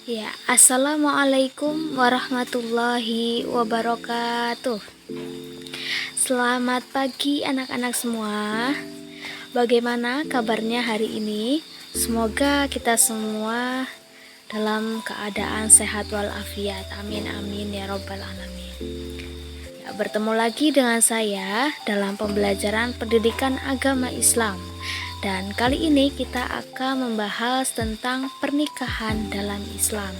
Ya, assalamualaikum warahmatullahi wabarakatuh. Selamat pagi anak-anak semua. Bagaimana kabarnya hari ini? Semoga kita semua dalam keadaan sehat walafiat. Amin amin ya robbal alamin. Ya, bertemu lagi dengan saya dalam pembelajaran pendidikan agama Islam. Dan kali ini kita akan membahas tentang pernikahan dalam Islam.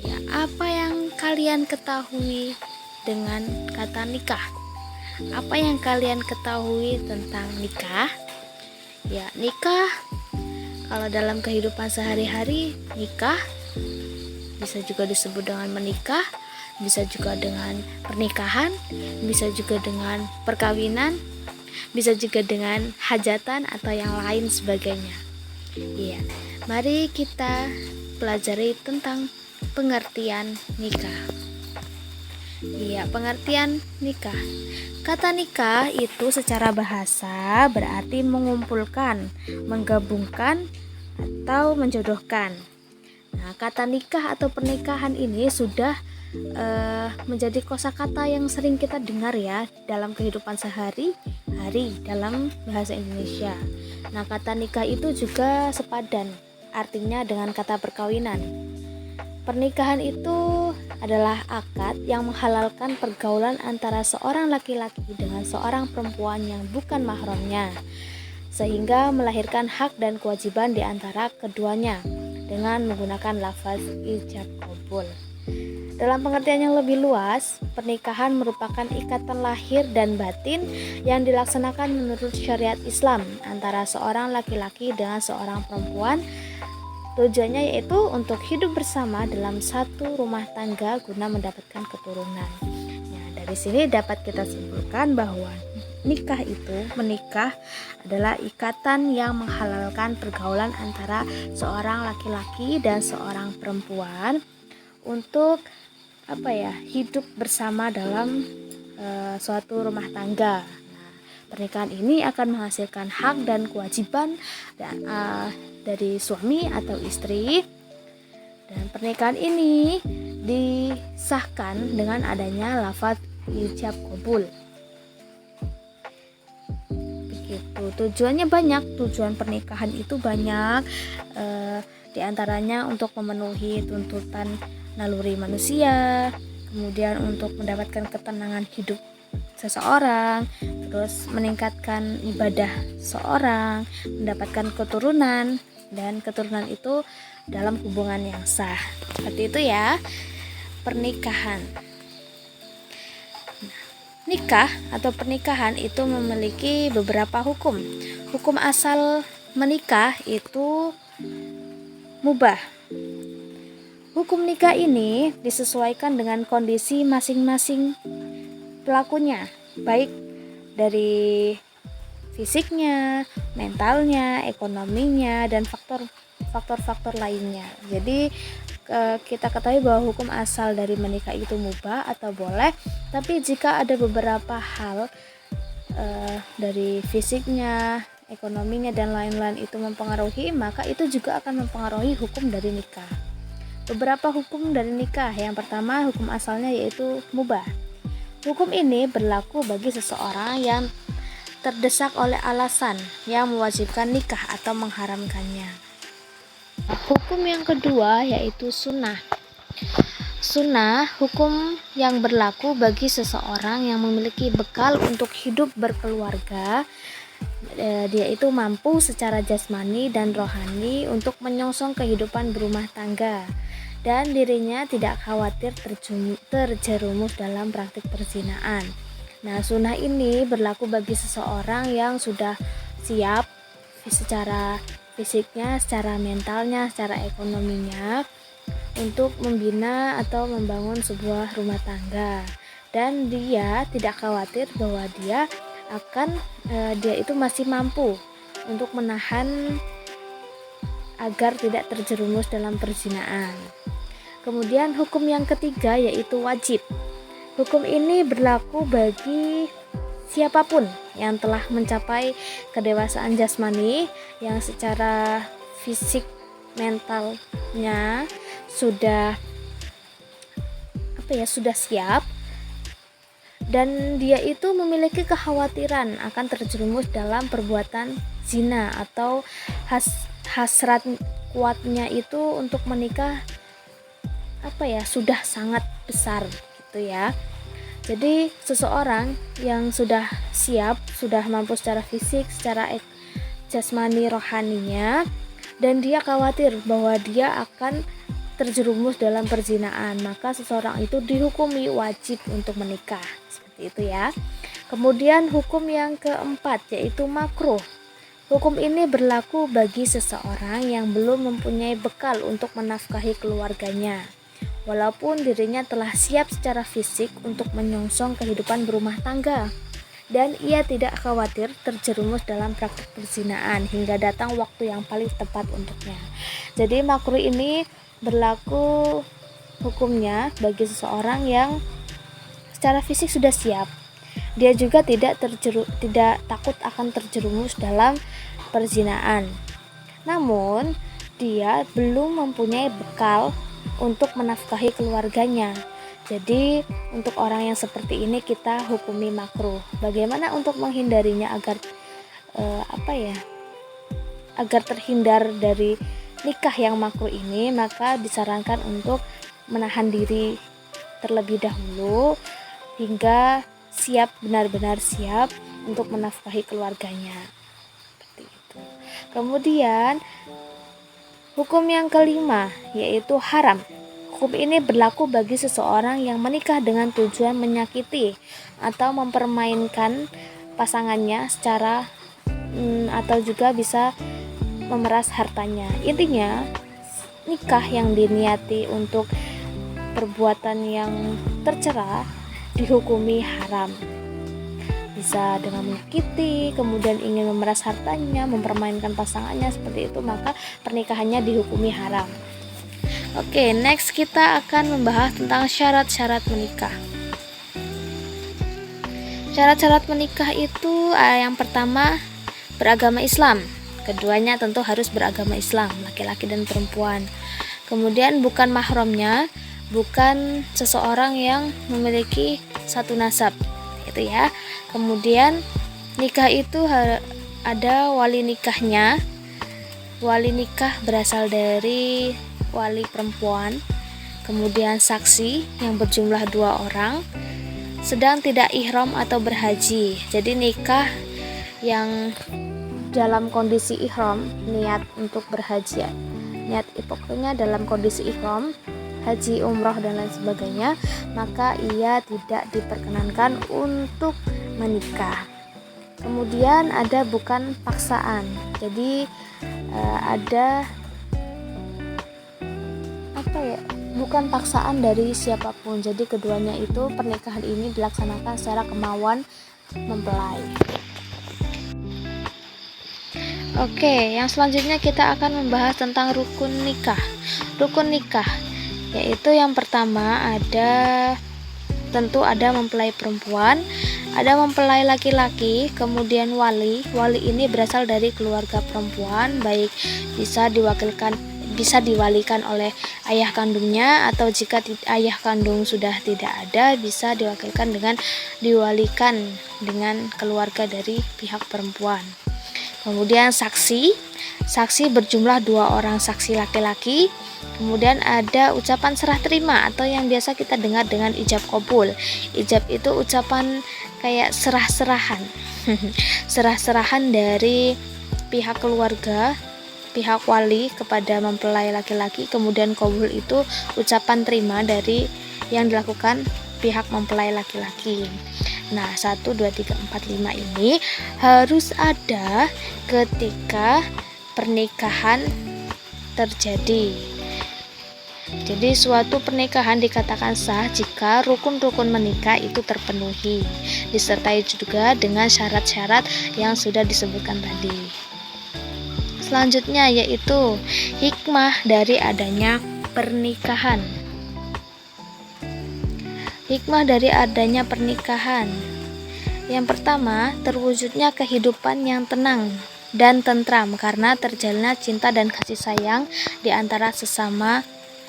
Ya, apa yang kalian ketahui dengan kata nikah? Apa yang kalian ketahui tentang nikah? Ya, nikah kalau dalam kehidupan sehari-hari, nikah bisa juga disebut dengan menikah, bisa juga dengan pernikahan, bisa juga dengan perkawinan, bisa juga dengan hajatan atau yang lain sebagainya. Iya, mari kita pelajari tentang pengertian nikah. Iya, pengertian nikah. Kata nikah itu secara bahasa berarti mengumpulkan, menggabungkan, atau menjodohkan. Nah, kata nikah atau pernikahan ini sudah menjadi kosakata yang sering kita dengar ya dalam kehidupan sehari-hari dalam bahasa Indonesia. Nah, kata nikah itu juga sepadan artinya dengan kata perkawinan. Pernikahan itu adalah akad yang menghalalkan pergaulan antara seorang laki-laki dengan seorang perempuan yang bukan mahramnya, sehingga melahirkan hak dan kewajiban di antara keduanya dengan menggunakan lafaz ijab qabul. Dalam pengertian yang lebih luas, pernikahan merupakan ikatan lahir dan batin yang dilaksanakan menurut syariat Islam antara seorang laki-laki dengan seorang perempuan. Tujuannya yaitu untuk hidup bersama dalam satu rumah tangga guna mendapatkan keturunan. Nah, dari sini dapat kita simpulkan bahwa menikah adalah ikatan yang menghalalkan pergaulan antara seorang laki-laki dan seorang perempuan untuk hidup bersama dalam suatu rumah tangga. Nah, pernikahan ini akan menghasilkan hak dan kewajiban dari suami atau istri, dan pernikahan ini disahkan dengan adanya lafaz ijab qabul. Begitu. Tujuannya banyak, tujuan pernikahan itu banyak, diantaranya untuk memenuhi tuntutan naluri manusia, kemudian untuk mendapatkan ketenangan hidup seseorang, terus meningkatkan ibadah seorang, mendapatkan keturunan, dan keturunan itu dalam hubungan yang sah. Seperti itu ya, pernikahan. Nikah atau pernikahan itu memiliki beberapa hukum. Hukum asal menikah itu mubah. Hukum nikah ini disesuaikan dengan kondisi masing-masing pelakunya, baik dari fisiknya, mentalnya, ekonominya, dan faktor-faktor lainnya. Jadi kita ketahui bahwa hukum asal dari menikah itu mubah atau boleh, tapi jika ada beberapa hal dari fisiknya, ekonominya, dan lain-lain itu mempengaruhi, maka itu juga akan mempengaruhi hukum dari nikah. Beberapa hukum dari nikah. Yang pertama, hukum asalnya yaitu mubah. Hukum ini berlaku bagi seseorang yang terdesak oleh alasan yang mewajibkan nikah atau mengharamkannya. Hukum yang kedua yaitu sunnah. Sunnah, hukum yang berlaku bagi seseorang yang memiliki bekal untuk hidup berkeluarga. Dia itu mampu secara jasmani dan rohani untuk menyongsong kehidupan berumah tangga, dan dirinya tidak khawatir terjerumus dalam praktik perzinaan. Nah, sunnah ini berlaku bagi seseorang yang sudah siap secara fisiknya, secara mentalnya, secara ekonominya untuk membina atau membangun sebuah rumah tangga, dan dia tidak khawatir bahwa dia itu masih mampu untuk menahan agar tidak terjerumus dalam perzinaan. Kemudian hukum yang ketiga yaitu wajib. Hukum ini berlaku bagi siapapun yang telah mencapai kedewasaan jasmani, yang secara fisik mentalnya sudah sudah siap, dan dia itu memiliki kekhawatiran akan terjerumus dalam perbuatan zina, atau hasrat kuatnya itu untuk menikah sudah sangat besar gitu ya. Jadi seseorang yang sudah siap, sudah mampu secara fisik, secara jasmani, rohaninya, dan dia khawatir bahwa dia akan terjerumus dalam perzinaan, maka seseorang itu dihukumi wajib untuk menikah, seperti itu ya. Kemudian hukum yang keempat yaitu makruh. Hukum ini berlaku bagi seseorang yang belum mempunyai bekal untuk menafkahi keluarganya, walaupun dirinya telah siap secara fisik untuk menyongsong kehidupan berumah tangga, dan ia tidak khawatir terjerumus dalam praktik perzinaan hingga datang waktu yang paling tepat untuknya. Jadi makruh ini berlaku hukumnya bagi seseorang yang secara fisik sudah siap. Dia juga tidak takut akan terjerumus dalam perzinaan. Namun, dia belum mempunyai bekal untuk menafkahi keluarganya. Jadi, untuk orang yang seperti ini kita hukumi makruh. Bagaimana untuk menghindarinya agar agar terhindar dari nikah yang makruh ini? Maka disarankan untuk menahan diri terlebih dahulu hingga benar-benar siap untuk menafkahi keluarganya, seperti itu. Kemudian hukum yang kelima yaitu haram. Hukum ini berlaku bagi seseorang yang menikah dengan tujuan menyakiti atau mempermainkan pasangannya secara atau juga bisa memeras hartanya. Intinya, nikah yang diniati untuk perbuatan yang tercela dihukumi haram. Bisa dengan menyakiti, kemudian ingin memeras hartanya, mempermainkan pasangannya seperti itu, maka pernikahannya dihukumi haram. Oke, next kita akan membahas tentang syarat-syarat menikah. Syarat-syarat menikah itu yang pertama beragama Islam. Keduanya tentu harus beragama Islam, laki-laki dan perempuan. Kemudian bukan mahramnya, bukan seseorang yang memiliki satu nasab, gitu ya. Kemudian nikah itu ada wali nikahnya. Wali nikah berasal dari wali perempuan. Kemudian saksi yang berjumlah 2 orang, sedang tidak ihram atau berhaji. Jadi nikah yang dalam kondisi ihram, niat untuk berhaji, niat pokoknya dalam kondisi ihram, haji, umroh dan lain sebagainya, maka ia tidak diperkenankan untuk menikah. Kemudian ada bukan paksaan. Jadi ada bukan paksaan dari siapapun. Jadi keduanya itu pernikahan ini dilaksanakan secara kemauan mempelai. Oke, yang selanjutnya kita akan membahas tentang rukun nikah. Rukun nikah yaitu yang pertama tentu ada mempelai perempuan, ada mempelai laki-laki, kemudian wali. Wali ini berasal dari keluarga perempuan, baik bisa diwalikan oleh ayah kandungnya, atau jika ayah kandung sudah tidak ada, bisa diwalikan dengan keluarga dari pihak perempuan. Kemudian saksi berjumlah 2 orang saksi laki-laki. Kemudian ada ucapan serah terima atau yang biasa kita dengar dengan ijab qabul. Ijab itu ucapan kayak serah-serahan serah-serahan dari pihak keluarga, pihak wali kepada mempelai laki-laki. Kemudian qabul itu ucapan terima dari yang dilakukan pihak mempelai laki-laki. Nah, 1, 2, 3, 4, 5 ini harus ada ketika pernikahan terjadi. Jadi suatu pernikahan dikatakan sah jika rukun-rukun menikah itu terpenuhi, disertai juga dengan syarat-syarat yang sudah disebutkan tadi. Selanjutnya yaitu hikmah dari adanya pernikahan. Hikmah dari adanya pernikahan. Yang pertama, terwujudnya kehidupan yang tenang dan tentram karena terjalinnya cinta dan kasih sayang di antara sesama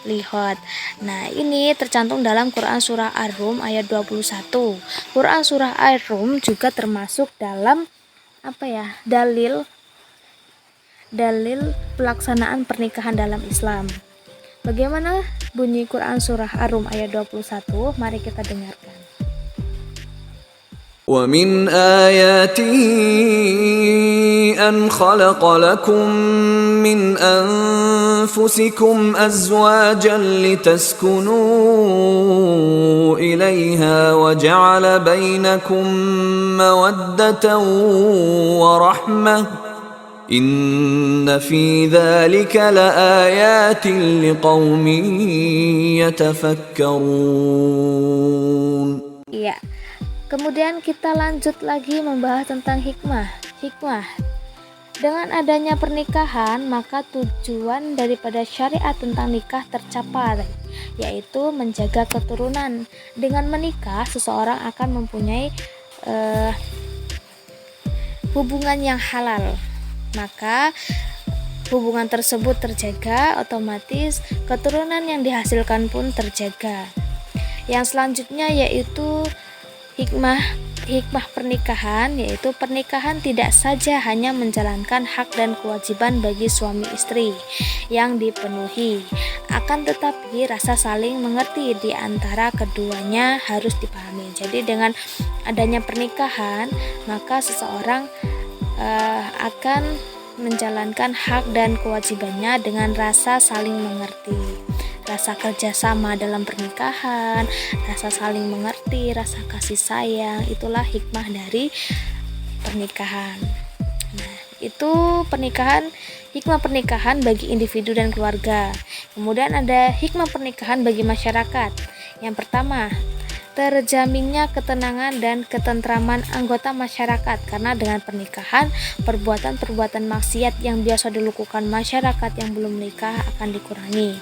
lihat. Nah, ini tercantum dalam Quran surah Ar-Rum ayat 21. Quran surah Ar-Rum juga termasuk dalam dalil pelaksanaan pernikahan dalam Islam. Bagaimana bunyi Quran surah Ar-Rum ayat 21? Mari kita dengarkan. وَمِنْ آيَاتِهِ أَنْ خَلَقَ لَكُم مِّنْ أَنفُسِكُمْ أَزْوَاجًا لِتَسْكُنُوا إِلَيْهَا وَجَعَلَ بَيْنَكُم مَّوَدَّةً وَرَحْمَةً إِنَّ فِي ذَلِكَ لَآيَاتٍ لِقَوْمٍ يَتَفَكَّرُونَ. Iya. Kemudian kita lanjut lagi membahas tentang hikmah. Dengan adanya pernikahan, maka tujuan daripada syariat tentang nikah tercapai, yaitu menjaga keturunan. Dengan menikah, seseorang akan mempunyai hubungan yang halal. Maka hubungan tersebut terjaga, otomatis keturunan yang dihasilkan pun terjaga. Yang selanjutnya yaitu hikmah pernikahan, yaitu pernikahan tidak saja hanya menjalankan hak dan kewajiban bagi suami istri yang dipenuhi, akan tetapi rasa saling mengerti di antara keduanya harus dipahami. Jadi dengan adanya pernikahan, maka seseorang akan menjalankan hak dan kewajibannya dengan rasa saling mengerti, rasa kerjasama dalam pernikahan, rasa saling mengerti, rasa kasih sayang. Itulah hikmah dari pernikahan. Nah, itu hikmah pernikahan bagi individu dan keluarga. Kemudian ada hikmah pernikahan bagi masyarakat. Yang pertama, terjaminnya ketenangan dan ketentraman anggota masyarakat, karena dengan pernikahan perbuatan-perbuatan maksiat yang biasa dilakukan masyarakat yang belum menikah akan dikurangi.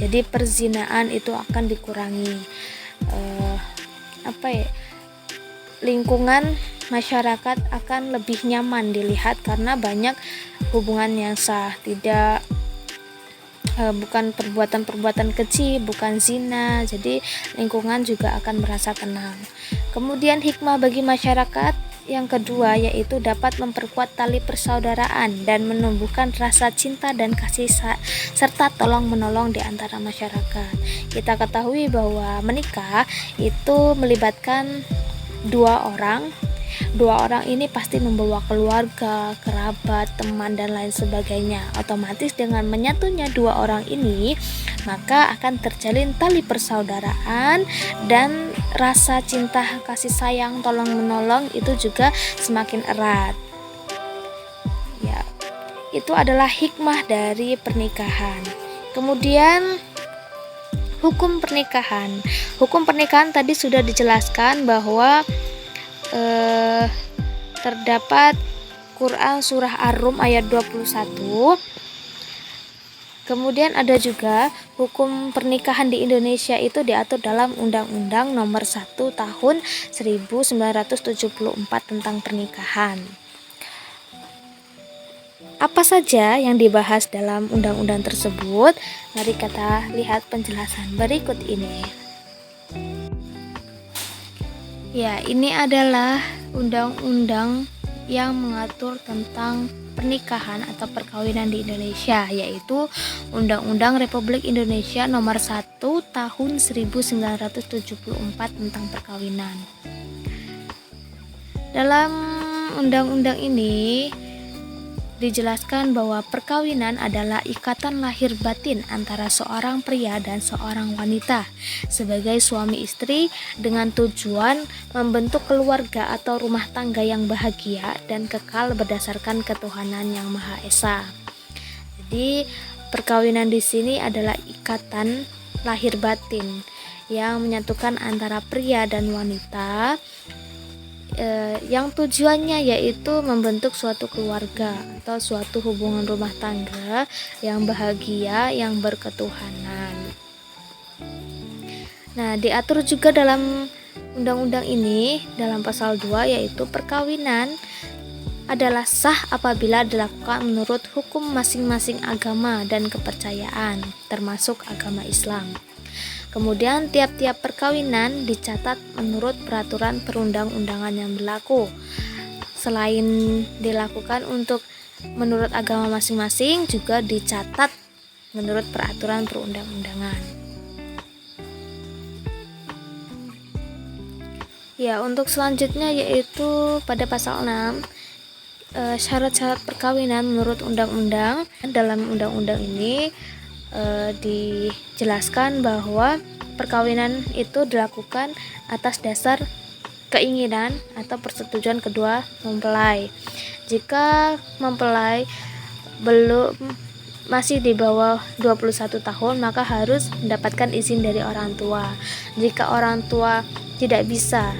Jadi perzinaan itu akan dikurangi. Lingkungan masyarakat akan lebih nyaman dilihat karena banyak hubungan yang sah, tidak bukan perbuatan-perbuatan keji, bukan zina. Jadi lingkungan juga akan merasa tenang. Kemudian hikmah bagi masyarakat yang kedua yaitu dapat memperkuat tali persaudaraan dan menumbuhkan rasa cinta dan kasih serta tolong menolong di antara masyarakat. Kita ketahui bahwa menikah itu melibatkan dua orang ini pasti membawa keluarga, kerabat, teman, dan lain sebagainya. Otomatis dengan menyatunya dua orang ini, maka akan terjalin tali persaudaraan dan rasa cinta, kasih sayang, tolong menolong itu juga semakin erat. Ya, itu adalah hikmah dari pernikahan. Kemudian hukum pernikahan. Hukum pernikahan tadi sudah dijelaskan bahwa terdapat Quran surah Ar-Rum ayat 21. Kemudian ada juga hukum pernikahan di Indonesia itu diatur dalam Undang-Undang Nomor 1 Tahun 1974 tentang pernikahan. Apa saja yang dibahas dalam undang-undang tersebut? Mari kita lihat penjelasan berikut ini. Ya, ini adalah undang-undang yang mengatur tentang pernikahan atau perkawinan di Indonesia, yaitu Undang-Undang Republik Indonesia Nomor 1 Tahun 1974 tentang perkawinan. Dalam undang-undang ini dijelaskan bahwa perkawinan adalah ikatan lahir batin antara seorang pria dan seorang wanita sebagai suami istri dengan tujuan membentuk keluarga atau rumah tangga yang bahagia dan kekal berdasarkan ketuhanan yang Maha Esa. Jadi perkawinan di sini adalah ikatan lahir batin yang menyatukan antara pria dan wanita, yang tujuannya yaitu membentuk suatu keluarga atau suatu hubungan rumah tangga yang bahagia, yang berketuhanan. Nah, diatur juga dalam undang-undang ini dalam pasal 2 yaitu perkawinan adalah sah apabila dilakukan menurut hukum masing-masing agama dan kepercayaan, termasuk agama Islam. Kemudian tiap-tiap perkawinan dicatat menurut peraturan perundang-undangan yang berlaku. Selain dilakukan menurut agama masing-masing, juga dicatat menurut peraturan perundang-undangan. Ya, untuk selanjutnya yaitu pada pasal 6, syarat-syarat perkawinan menurut undang-undang. Dalam undang-undang ini dijelaskan bahwa perkawinan itu dilakukan atas dasar keinginan atau persetujuan kedua mempelai. Jika mempelai masih di bawah 21 tahun, maka harus mendapatkan izin dari orang tua. Jika orang tua tidak bisa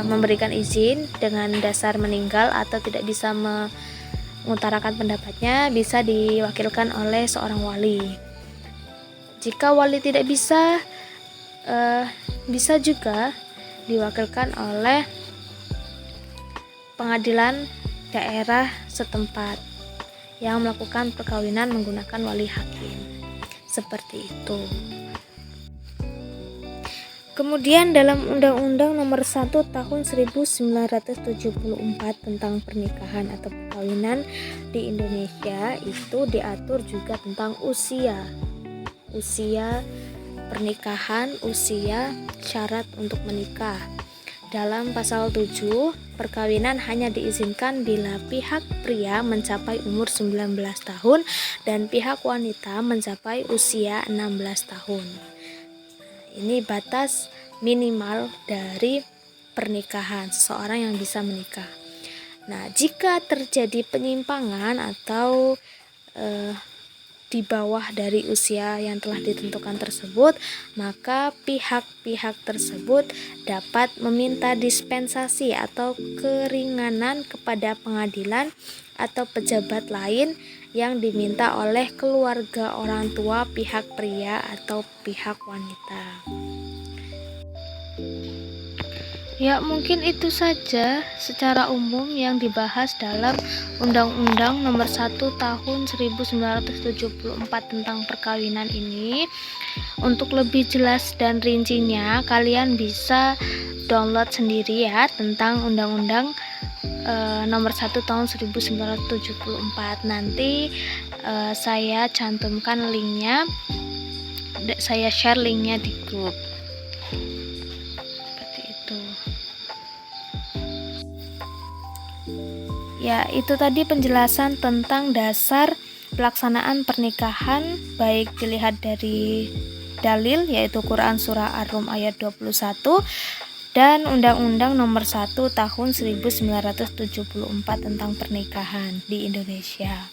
memberikan izin dengan dasar meninggal atau tidak bisa mengutarakan pendapatnya, bisa diwakilkan oleh seorang wali. Jika wali tidak bisa, bisa juga diwakilkan oleh pengadilan daerah setempat yang melakukan perkawinan menggunakan wali hakim. Seperti itu. Kemudian dalam Undang-Undang Nomor 1 Tahun 1974 tentang pernikahan atau perkawinan di Indonesia itu diatur juga tentang usia pernikahan, usia syarat untuk menikah. Dalam pasal 7, perkawinan hanya diizinkan bila pihak pria mencapai umur 19 tahun dan pihak wanita mencapai usia 16 tahun. Ini batas minimal dari pernikahan seseorang yang bisa menikah. Nah, jika terjadi penyimpangan atau di bawah dari usia yang telah ditentukan tersebut, maka pihak-pihak tersebut dapat meminta dispensasi atau keringanan kepada pengadilan atau pejabat lain yang diminta oleh keluarga orang tua pihak pria atau pihak wanita. Ya, mungkin itu saja secara umum yang dibahas dalam Undang-Undang Nomor 1 Tahun 1974 tentang perkawinan ini. Untuk lebih jelas dan rincinya, kalian bisa download sendiri ya tentang Undang-Undang Nomor 1 Tahun 1974. Nanti saya cantumkan linknya, saya share linknya di grup. Seperti itu. Ya, itu tadi penjelasan tentang dasar pelaksanaan pernikahan, baik dilihat dari dalil yaitu Quran Surah Ar-Rum ayat 21 dan Undang-Undang Nomor 1 Tahun 1974 tentang pernikahan di Indonesia.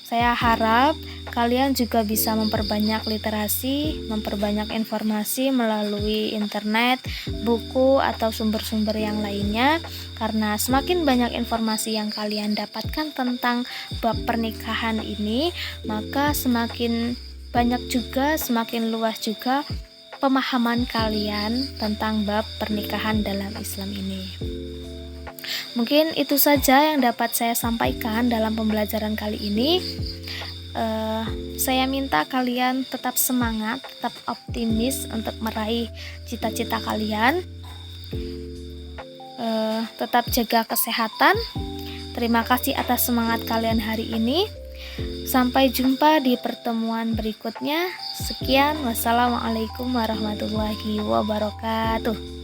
Saya harap kalian juga bisa memperbanyak literasi, memperbanyak informasi melalui internet, buku, atau sumber-sumber yang lainnya, karena semakin banyak informasi yang kalian dapatkan tentang bab pernikahan ini, maka semakin banyak juga, semakin luas juga pemahaman kalian tentang bab pernikahan dalam Islam ini. Mungkin itu saja yang dapat saya sampaikan dalam pembelajaran kali ini. Saya minta kalian tetap semangat, tetap optimis untuk meraih cita-cita kalian. Tetap jaga kesehatan. Terima kasih atas semangat kalian hari ini. Sampai jumpa di pertemuan berikutnya. Sekian, wassalamualaikum warahmatullahi wabarakatuh.